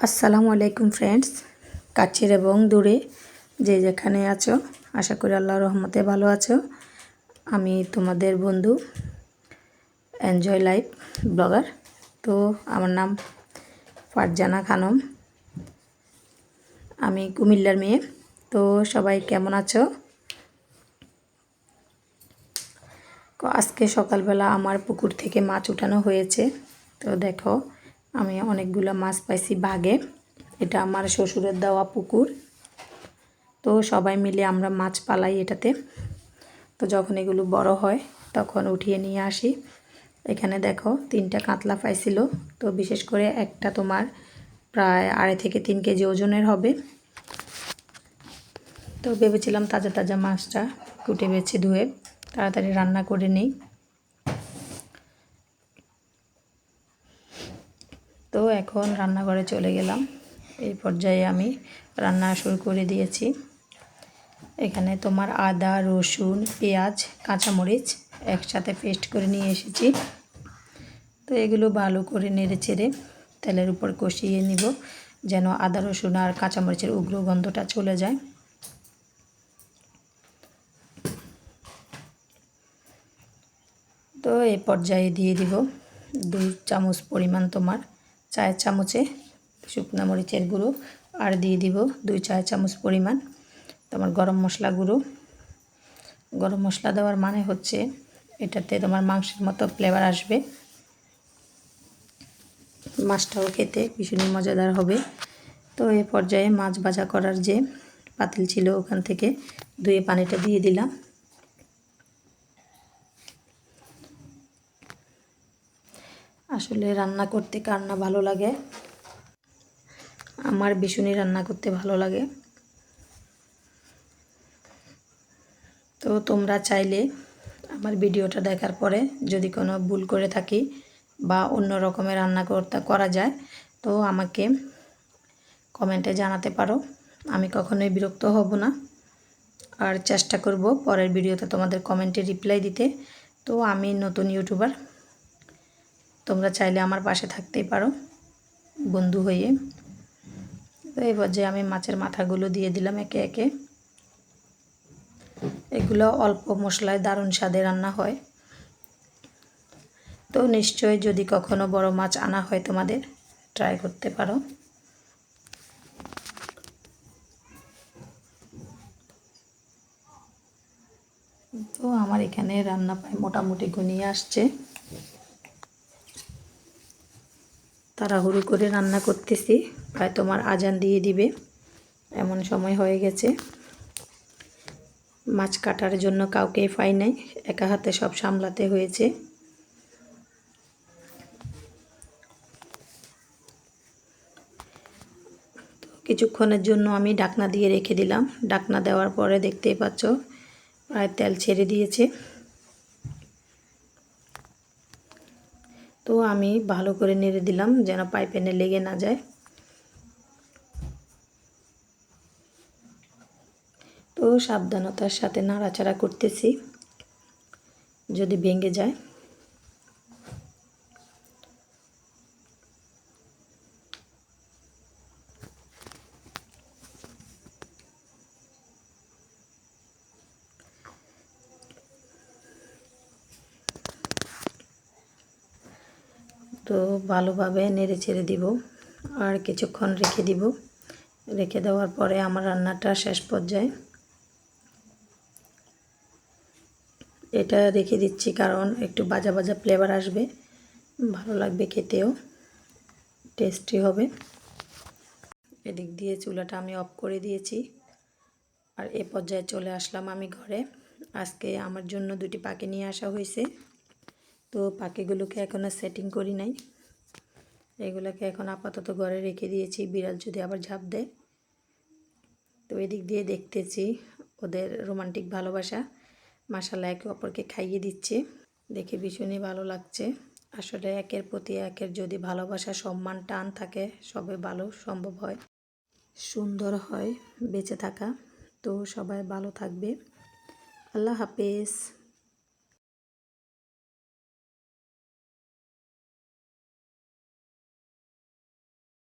আসসালামু আলাইকুম ফ্রেন্ডস, কাছের এবং দূরে যে যেখানে আছো, আশা করি আল্লাহর রহমতে ভালো আছো। আমি তোমাদের বন্ধু এনজয় লাইফ ব্লগার। তো আমার নাম ফারজানা খানম, আমি কুমিল্লার মেয়ে। তো সবাই কেমন আছো? আজকে সকালবেলা আমার পুকুর থেকে মাছ উঠানো হয়েছে। তো দেখো, আমি অনেকগুলো মাছ পাইছি ভাগে। এটা আমার শ্বশুরের দেওয়া পুকুর। তো সবাই মিলে আমরা মাছ পালাই এটাতে। তো যখন এগুলো বড় হয় তখন উঠিয়ে নিয়ে আসি। এখানে দেখো 3টা কাতলা পাইছিল। তো বিশেষ করে একটা তোমার প্রায় 2.5 থেকে 3 কেজি ওজনের হবে। তো ভেবেছিলাম তাজা তাজা মাছটা কুটে বেছে ধুয়ে তাড়াতাড়ি রান্না করে নিই। তো এখন রান্নাঘরে চলে গেলাম। এই পর্যায়ে আমি রান্না শুরু করে দিয়েছি। এখানে তোমার আদা, রসুন, পেঁয়াজ, কাঁচামরিচ একসাথে পেস্ট করে নিয়ে এসেছি। তো এগুলো ভালো করে নেড়ে চেড়ে তেলের উপর কষিয়ে নিব, যেন আদা, রসুন আর কাঁচামরিচের উগ্র গন্ধটা চলে যায়। তো এই পর্যায়ে দিয়ে দিব 2 চামচ পরিমাণ তোমার চায়ের চামচে শুকনো মরিচের গুঁড়ো, আর দিয়ে দিব 2 চায়ের চামচ পরিমাণ তোমার গরম মশলা গুঁড়ো। গরম মশলা দেওয়ার মানে হচ্ছে এটাতে তোমার মাংসের মতো ফ্লেভার আসবে, মাছটাও খেতে ভীষণই মজাদার হবে। তো এই পর্যায়ে মাছ ভাজা করার যে পাতিল ছিল ওখান থেকে ধুয়ে পানিটা দিয়ে দিলাম। আসলে রান্না করতে কার না ভালো লাগে, আমার ভীষণই রান্না করতে ভালো লাগে। তো তোমরা চাইলে আমার ভিডিওটা দেখার পরে যদি কোনো ভুল করে থাকি বা অন্য রকমের রান্না করা যায় তো আমাকে কমেন্টে জানাতে পারো। আমি কখনোই বিরক্ত হব না, আর চেষ্টা করব পরের ভিডিওতে তোমাদের কমেন্টে রিপ্লাই দিতে। তো আমি নতুন ইউটিউবার, তোমরা চাইলে আমার পাশে থাকতেই পারো বন্ধু হয়ে। তো এই পর্যায়ে আমি মাছের মাথাগুলো দিয়ে দিলাম একে একে। এগুলো অল্প মশলায় দারুণ স্বাদে রান্না হয়। তো নিশ্চয়ই যদি কখনো বড় মাছ আনা হয় তোমাদের ট্রাই করতে পারো। তো আমার এখানে রান্না প্রায় মোটামুটি ঘনিয়ে আসছে। তাড়াহুড়ো করে রান্না করতেছি, প্রায় তোমার আজান দিয়ে দিবে এমন সময় হয়ে গেছে। মাছ কাটার জন্য কাউকে পাই নাই, একা হাতে সব সামলাতে হয়েছে। কিছুক্ষণের জন্য আমি ঢাকনা দিয়ে রেখে দিলাম। ঢাকনা দেওয়ার পরে দেখতেই পাচ্ছ প্রায় তেল ছেড়ে দিয়েছে। তো আমি ভালো করে নেড়ে দিলাম যেন পাইপ্যানে লেগে না যায়। তো সাবধানতার সাথে নাড়াচাড়া করতেছি, যদি ভেঙে যায়। তো ভালোভাবে নেড়ে ছেড়ে দিব আর কিছুক্ষণ রেখে দিব। রেখে দেওয়ার পরে আমার রান্নাটা শেষ পর্যায়ে। এটা রেখে দিচ্ছি কারণ একটু ভাজা ভাজা ফ্লেভার আসবে, ভালো লাগবে খেতেও, টেস্টি হবে। এদিক দিয়ে চুলাটা আমি অফ করে দিয়েছি। আর এ পর্যায়ে চলে আসলাম আমি ঘরে। আজকে আমার জন্য 2টি পাখি নিয়ে আসা হয়েছে। তো পাখিগুলোকে এখনও সেটিং করি নাই, এগুলোকে এখন আপাতত ঘরে রেখে দিয়েছি, বিড়াল যদি আবার ঝাঁপ দেয়। তো এদিক দিয়ে দেখতেছি ওদের রোমান্টিক ভালোবাসা, মাশাআল্লাহ একে অপরকে খাইয়ে দিচ্ছে, দেখে ভীষণই ভালো লাগছে। আসলে একের প্রতি একের যদি ভালোবাসা, সম্মান, টান থাকে সবে ভালো সম্ভব হয়, সুন্দর হয় বেঁচে থাকা। তো সবাই ভালো থাকবে। আল্লাহ হাফেজ।